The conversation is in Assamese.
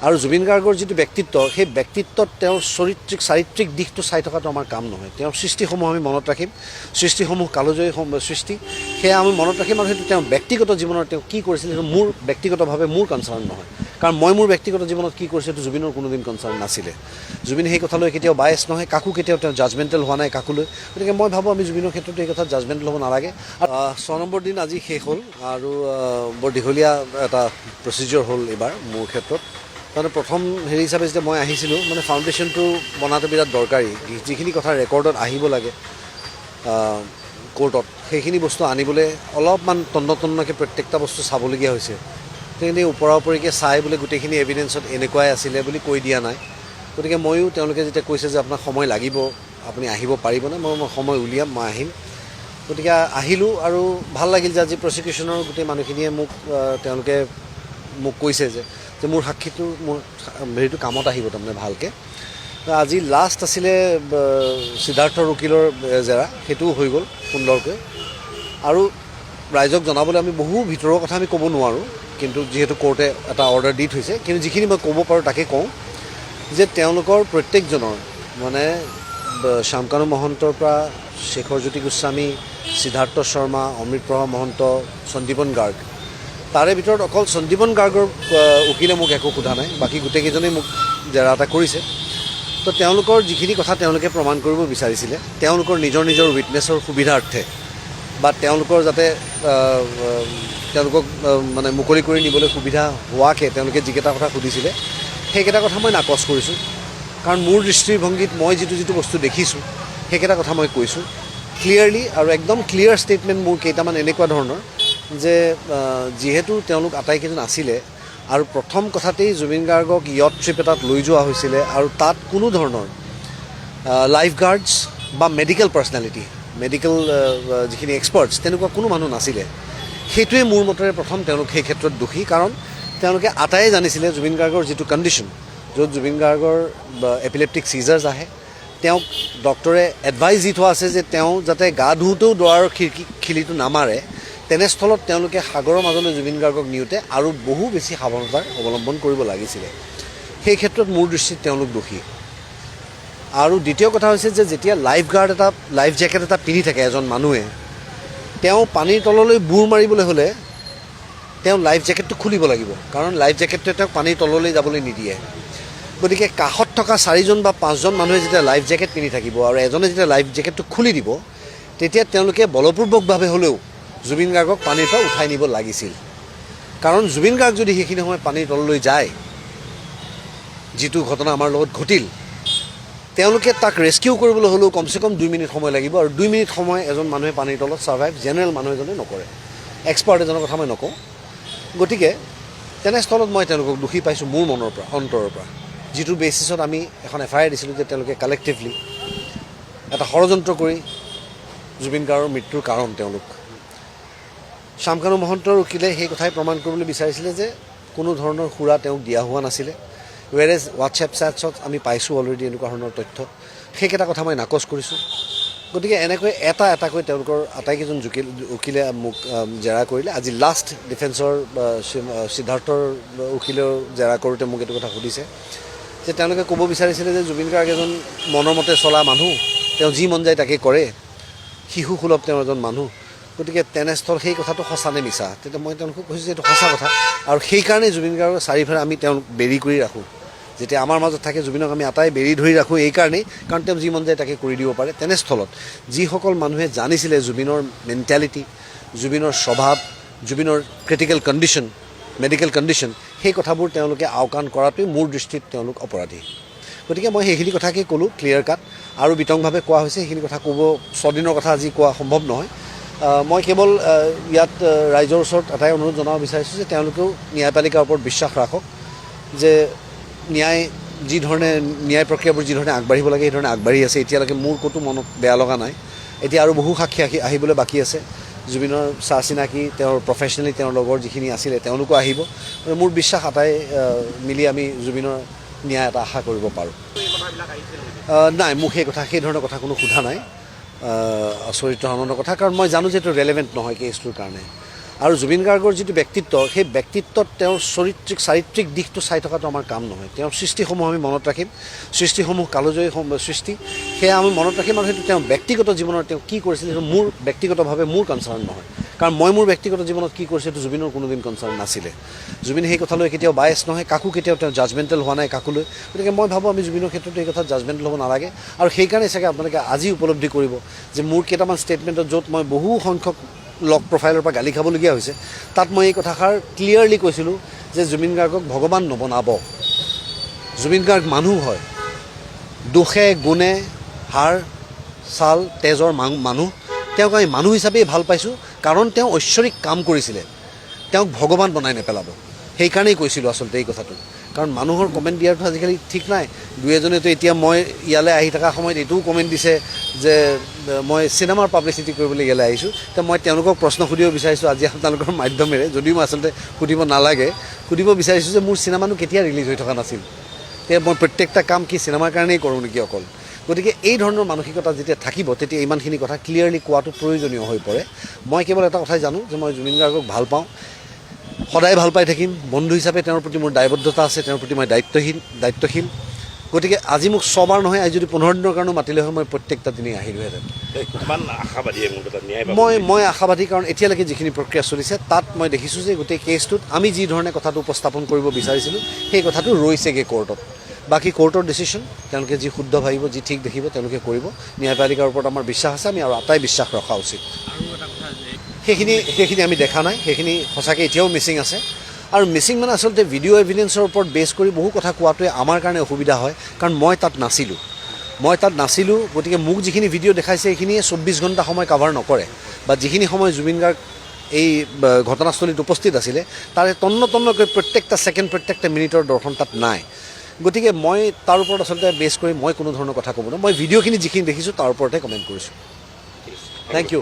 আৰু জুবিন গাৰ্গৰ যিটো ব্যক্তিত্ব সেই ব্যক্তিত্বত তেওঁৰ চাৰিত্ৰিক দিশটো চাই থকাটো আমাৰ কাম নহয়। তেওঁৰ সৃষ্টিসমূহ আমি মনত ৰাখিম, সৃষ্টিসমূহ কালজয়ী সৃষ্টি, সেয়া আমি মনত ৰাখিম। আৰু সেইটো তেওঁৰ ব্যক্তিগত জীৱনত তেওঁ কি কৰিছিল সেইটো মোৰ ব্যক্তিগতভাৱে মোৰ কনচাৰ্ণ নহয়, কাৰণ মই মোৰ ব্যক্তিগত জীৱনত কি কৰিছোঁ সেইটো জুবিনৰ কোনোদিন কনচাৰ্ণ নাছিলে। জুবিন সেই কথালৈ কেতিয়াও বায়েছ নহয়, কাকো কেতিয়াও তেওঁ জাজমেণ্টেল হোৱা নাই কাকোলৈ। গতিকে মই ভাবোঁ আমি জুবিনৰ ক্ষেত্ৰতো এই কথাত জাজমেণ্টেল হ'ব নালাগে। 6 নম্বৰ দিন আজি শেষ হ'ল আৰু বৰ দীঘলীয়া এটা প্ৰচিডিঅ'ৰ হ'ল এইবাৰ মোৰ ক্ষেত্ৰত। মানে প্ৰথম হেৰি হিচাপে যেতিয়া মই আহিছিলোঁ, মানে ফাউণ্ডেশ্যনটো বনাটো বিৰাট দৰকাৰী। যিখিনি কথা ৰেকৰ্ডত আহিব লাগে কোৰ্টত, সেইখিনি বস্তু আনিবলৈ অলপমান তন্নকৈ প্ৰত্যেকটা বস্তু চাবলগীয়া হৈছে। সেইখিনি ওপৰা ওপৰিকৈ চাই বোলে গোটেইখিনি এভিডেঞ্চত এনেকুৱাই আছিলে বুলি কৈ দিয়া নাই। গতিকে ময়ো তেওঁলোকে যেতিয়া কৈছে যে আপোনাক সময় লাগিব, আপুনি আহিব পাৰিবনে, মই সময় উলিয়াম, মই আহিম। গতিকে আহিলোঁ আৰু ভাল লাগিল যে আজি প্ৰচিকিউশ্যনৰ গোটেই মানুহখিনিয়ে তেওঁলোকে মোক কৈছে যে মোৰ সাক্ষীটো মোৰ হেৰিটো কামত আহিব তাৰমানে ভালকৈ। আজি লাষ্ট আছিলে সিদ্ধাৰ্থৰ উকিলৰ জেৰা, সেইটোও হৈ গ'ল সুন্দৰকৈ। আৰু ৰাইজক জনাবলৈ আমি বহু ভিতৰৰ কথা আমি ক'ব নোৱাৰোঁ, কিন্তু যিহেতু কোৰ্টে এটা অৰ্ডাৰ দি থৈছে, কিন্তু যিখিনি মই ক'ব পাৰোঁ তাকে কওঁ যে তেওঁলোকৰ প্ৰত্যেকজনৰ মানে শ্যামকানু মহন্তৰ পৰা শেখৰজ্যোতি গোস্বামী, সিদ্ধাৰ্থ শৰ্মা, অমৃতপ্ৰভা মহন্ত, সন্দীপন গাৰ্গ, তাৰে ভিতৰত অকল সন্দীপন গাৰ্গৰ উকিলে মোক একো সোধা নাই, বাকী গোটেইকেইজনেই মোক জেৰা এটা কৰিছে। তো তেওঁলোকৰ যিখিনি কথা তেওঁলোকে প্ৰমাণ কৰিব বিচাৰিছিলে, তেওঁলোকৰ নিজৰ উইটনেছৰ সুবিধাৰ্থে বা তেওঁলোকৰ যাতে তেওঁলোকক মানে মুকলি কৰি নিবলৈ সুবিধা হোৱাকৈ তেওঁলোকে যিকেইটা কথা সুধিছিলে সেইকেইটা কথা মই নাকচ কৰিছোঁ। কাৰণ মোৰ দৃষ্টিভংগীত মই যিটো বস্তু দেখিছোঁ সেইকেইটা কথা মই কৈছোঁ ক্লিয়াৰলি, আৰু একদম ক্লিয়াৰ ষ্টেটমেণ্ট মোৰ কেইটামান এনেকুৱা ধৰণৰ যে যিহেতু তেওঁলোক আটাইকেইজন আছিলে আৰু প্ৰথম কথাতেই জুবিন গাৰ্গক য়ট ট্ৰিপ এটাত লৈ যোৱা হৈছিলে আৰু তাত কোনো ধৰণৰ লাইফ গাৰ্ডছ বা মেডিকেল পাৰ্চনেলিটি, মেডিকেল যিখিনি এক্সপাৰ্টছ তেনেকুৱা কোনো মানুহ নাছিলে। সেইটোৱে মোৰ মতেৰে প্ৰথম তেওঁলোক সেই ক্ষেত্ৰত দোষী, কাৰণ তেওঁলোকে আটায়ে জানিছিলে জুবিন গাৰ্গৰ যিটো কণ্ডিশ্যন, য'ত জুবিন গাৰ্গৰ এপিলেপ্টিক চিজাৰ্ছ আহে, তেওঁক ডক্টৰে এডভাইচ দি থোৱা আছে যে তেওঁ যাতে গা ধুওঁতেও দুৱাৰৰ খিৰিকীটো নামাৰে, তেনেস্থলত তেওঁলোকে সাগৰৰ মাজলৈ জুবিন গাৰ্গক নিওঁতে আৰু বহু বেছি সাৱধানতাৰ অৱলম্বন কৰিব লাগিছিলে। সেই ক্ষেত্ৰত মোৰ দৃষ্টিত তেওঁলোক দোষী। আৰু দ্বিতীয় কথা হৈছে যে যেতিয়া লাইফ জেকেট এটা পিন্ধি থাকে এজন মানুহে, তেওঁ পানীৰ তললৈ বুৰ মাৰিবলৈ হ'লে তেওঁ লাইফ জেকেটটো খুলিব লাগিব, কাৰণ লাইফ জেকেটটোৱে তেওঁক পানীৰ তললৈ যাবলৈ নিদিয়ে। গতিকে কাষত থকা 4জন বা 5জন মানুহে যেতিয়া লাইফ জেকেট পিন্ধি থাকিব আৰু এজনে যেতিয়া লাইফ জেকেটটো খুলি দিব, তেতিয়া তেওঁলোকে বলপূৰ্বকভাৱে হ'লেও জুবিন গাৰ্গক পানীৰ পৰা উঠাই নিব লাগিছিল। কাৰণ জুবিন গাৰ্গ যদি সেইখিনি সময় পানীৰ তললৈ যায়, যিটো ঘটনা আমাৰ লগত ঘটিল, তেওঁলোকে তাক ৰেস্কিউ কৰিবলৈ হ'লেও কমচে কম 2 মিনিট সময় লাগিব, আৰু 2 মিনিট সময় এজন মানুহে পানীৰ তলত ছাৰ্ভাইভ জেনেৰেল মানুহ এজনে নকৰে, এক্সপাৰ্ট এজনৰ কথা মই নকওঁ। গতিকে তেনেস্থলত মই তেওঁলোকক দোষী পাইছোঁ মোৰ মনৰ পৰা, অন্তৰৰ পৰা, যিটো বেচিছত আমি এখন FIR দিছিলোঁ যে তেওঁলোকে কালেক্টিভলি এটা ষড়যন্ত্ৰ কৰি জুবিন গাৰ্গৰ মৃত্যুৰ কাৰণ তেওঁলোক। শ্যামকানু মহন্তৰ উকিলে সেই কথাই প্ৰমাণ কৰিবলৈ বিচাৰিছিলে যে কোনো ধৰণৰ সুৰা তেওঁক দিয়া হোৱা নাছিলে, ৱেৰেজ হোৱাটছএপ চেটছত আমি পাইছোঁ অলৰেডি এনেকুৱা ধৰণৰ তথ্য, সেইকেইটা কথা মই নাকচ কৰিছোঁ। গতিকে এনেকৈ এটাকৈ তেওঁলোকৰ আটাইকেইজন উকিলে মোক জেৰা কৰিলে। আজি লাষ্ট ডিফেন্সৰ সিদ্ধাৰ্থৰ উকিলেও জেৰা কৰোঁতে মোক এইটো কথা সুধিছে যে তেওঁলোকে ক'ব বিচাৰিছিলে যে জুবিন গাৰ্গ এজন মনৰ মতে চলা মানুহ, তেওঁ যি মন যায় তাকে কৰে, শিশুসুলভ তেওঁ এজন মানুহ। গতিকে তেনেস্থল সেই কথাটো সঁচা নে মিছা, তেতিয়া মই তেওঁলোকক কৈছোঁ যে এইটো সঁচা কথা, আৰু সেইকাৰণে জুবিন গাৰ্গৰ চাৰিওফালে আমি তেওঁক বেৰি কৰি ৰাখোঁ। যেতিয়া আমাৰ মাজত থাকে জুবিনক আমি আটাই বেৰি ধৰি ৰাখোঁ এই কাৰণেই, কাৰণ তেওঁ যি মন যায় তাকে কৰি দিব পাৰে। তেনেস্থলত যিসকল মানুহে জানিছিলে জুবিনৰ মেণ্টেলিটি, জুবিনৰ স্বভাৱ, জুবিনৰ ক্ৰিটিকেল কণ্ডিশ্যন, মেডিকেল কণ্ডিশ্যন, সেই কথাবোৰ তেওঁলোকে আওকাণ কৰাটোৱেই মোৰ দৃষ্টিত তেওঁলোক অপৰাধী। গতিকে মই সেইখিনি কথাকেই ক'লোঁ ক্লিয়াৰ কাট, আৰু বিতংভাৱে কোৱা হৈছে। সেইখিনি কথা ক'ব 6 দিনৰ কথা আজি কোৱা সম্ভৱ নহয়। মই কেৱল ইয়াত ৰাইজৰ ওচৰত এটাই অনুৰোধ জনাব বিচাৰিছোঁ যে তেওঁলোকেও ন্যায়পালিকাৰ ওপৰত বিশ্বাস ৰাখক, যে ন্যায় প্ৰক্ৰিয়াবোৰ যিধৰণে আগবাঢ়িব লাগে সেইধৰণে আগবাঢ়ি আছে। এতিয়ালৈকে মোৰ ক'তো মনত বেয়া লগা নাই। এতিয়া আৰু বহু সাক্ষী আহিবলৈ বাকী আছে। জুবিনৰ চা চিনাকি, তেওঁৰ প্ৰফেচনেলি তেওঁৰ লগৰ যিখিনি আছিলে তেওঁলোকো আহিব, আৰু মোৰ বিশ্বাস আটাই মিলি আমি জুবিনৰ ন্যায় এটা আশা কৰিব পাৰোঁ। নাই, মোক সেই ধৰণৰ কথা কোনো সোধা নাই চৰিত্ৰ হৰণৰ কথা, কাৰণ মই জানো যে এইটো ৰেলেভেণ্ট নহয় কেছটোৰ কাৰণে। আৰু জুবিন গাৰ্গৰ যিটো ব্যক্তিত্ব সেই ব্যক্তিত্বত তেওঁৰ চাৰিত্ৰিক দিশটো চাই থকাটো আমাৰ কাম নহয়। তেওঁৰ সৃষ্টিসমূহ আমি মনত ৰাখিম, সৃষ্টিসমূহ কালজয়ী সৃষ্টি, সেয়া আমি মনত ৰাখিম। আৰু সেইটো তেওঁ ব্যক্তিগত জীৱনত তেওঁ কি কৰিছিল সেইটো মোৰ ব্যক্তিগতভাৱে মোৰ কনচাৰ্ণ নহয়, কাৰণ মই মোৰ ব্যক্তিগত জীৱনত কি কৰিছোঁ সেইটো জুবিনৰ কোনোদিন কনচাৰ্ণ নাছিলে। জুবিন সেই কথালৈ কেতিয়াও বায়েছ নহয়, কাকো কেতিয়াও তেওঁ জাজমেণ্টেল হোৱা নাই কাকোলৈ। গতিকে মই ভাবোঁ আমি জুবিনৰ ক্ষেত্ৰত এই কথাত জাজমেণ্টেল হ'ব নালাগে। আৰু সেইকাৰণে চাগে আপোনালোকে আজি উপলব্ধি কৰিব যে মোৰ কেইটামান ষ্টেটমেণ্টত য'ত মই বহু সংখ্যক লগ প্ৰফাইলৰ পৰা গালি খাবলগীয়া হৈছে, তাত মই এই কথাষাৰ ক্লিয়াৰলি কৈছিলোঁ যে জুবিন গাৰ্গক ভগৱান নবনাব। জুবিন গাৰ্গ মানুহ হয়, দোষে গুণে হাড় ছাল তেজৰ মানুহ। তেওঁক আমি মানুহ হিচাপেই ভাল পাইছোঁ, কাৰণ তেওঁ ঐশ্বৰিক কাম কৰিছিলে, তেওঁক ভগৱান বনাই নেপেলাব। সেইকাৰণেই কৈছিলোঁ আচলতে এই কথাটো। কাৰণ মানুহৰ কমেণ্ট দিয়াৰটো আজিকালি ঠিক নাই। দুই এজনেতো এতিয়া মই ইয়ালৈ আহি থকা সময়ত এইটোও কমেণ্ট দিছে যে মই চিনেমাৰ পাব্লিচিটি কৰিবলৈ ইয়ালৈ আহিছোঁ। এতিয়া মই তেওঁলোকক প্ৰশ্ন সুধিব বিচাৰিছোঁ আজি আপোনালোকৰ মাধ্যমেৰে, যদিও মই আচলতে সুধিব নালাগে, সুধিব বিচাৰিছোঁ যে মোৰ চিনেমানো কেতিয়া ৰিলিজ হৈ থকা নাছিল? এতিয়া মই প্ৰত্যেকটা কাম কি চিনেমাৰ কাৰণেই কৰোঁ নেকি অকল? গতিকে এই ধৰণৰ মানসিকতা যেতিয়া থাকিব তেতিয়া ইমানখিনি কথা ক্লিয়াৰলি কোৱাটো প্ৰয়োজনীয় হৈ পৰে। মই কেৱল এটা কথাই জানো যে মই জুবিন গাৰ্গক ভাল পাওঁ, সদায় ভাল পাই থাকিম। বন্ধু হিচাপে তেওঁৰ প্ৰতি মোৰ দায়বদ্ধতা আছে, তেওঁৰ প্ৰতি মই দায়িত্বশীল। গতিকে আজি মোক 6 বাৰ নহয়, আজি যদি 15 দিনৰ কাৰণেও মাতিলে হয় মই প্ৰত্যেকটা দিনেই আহিলোহেঁতেন। মই আশাবাদী, কাৰণ এতিয়ালৈকে যিখিনি প্ৰক্ৰিয়া চলিছে তাত মই দেখিছোঁ যে গোটেই কেছটোত আমি যি ধৰণে কথাটো উপস্থাপন কৰিব বিচাৰিছিলোঁ সেই কথাটো ৰৈছেগৈ কোৰ্টত। বাকী কোৰ্টৰ ডিচিশ্যন, তেওঁলোকে যি শুদ্ধ ভাবিব, যি ঠিক দেখিব তেওঁলোকে কৰিব। ন্যায়পালিকাৰ ওপৰত আমাৰ বিশ্বাস আছে, আমি আৰু আটাই বিশ্বাস ৰখা উচিত। সেইখিনি আমি দেখা নাই, সেইখিনি সঁচাকৈ এতিয়াও মিচিং আছে। আৰু মিচিং মানে আচলতে ভিডিঅ' এভিডেঞ্চৰ ওপৰত বেছ কৰি বহু কথা কোৱাটোৱে আমাৰ কাৰণে অসুবিধা হয়, কাৰণ মই তাত নাছিলোঁ। গতিকে মোক যিখিনি ভিডিঅ' দেখাইছে সেইখিনিয়ে 24 ঘণ্টা সময় কাভাৰ নকৰে, বা যিখিনি সময় জুবিন গাৰ্গ এই ঘটনাস্থলীত উপস্থিত আছিলে তাৰে তন্নকৈ প্ৰত্যেকটা ছেকেণ্ড, প্ৰত্যেকটা মিনিটৰ দৰ্শন তাত নাই। গতিকে মই তাৰ ওপৰত আচলতে বেছ কৰি মই কোনো ধৰণৰ কথা ক'ব নোৱাৰোঁ। মই ভিডিঅ'খিনি যিখিনি দেখিছোঁ তাৰ ওপৰতহে কমেণ্ট কৰিছোঁ। Thank U.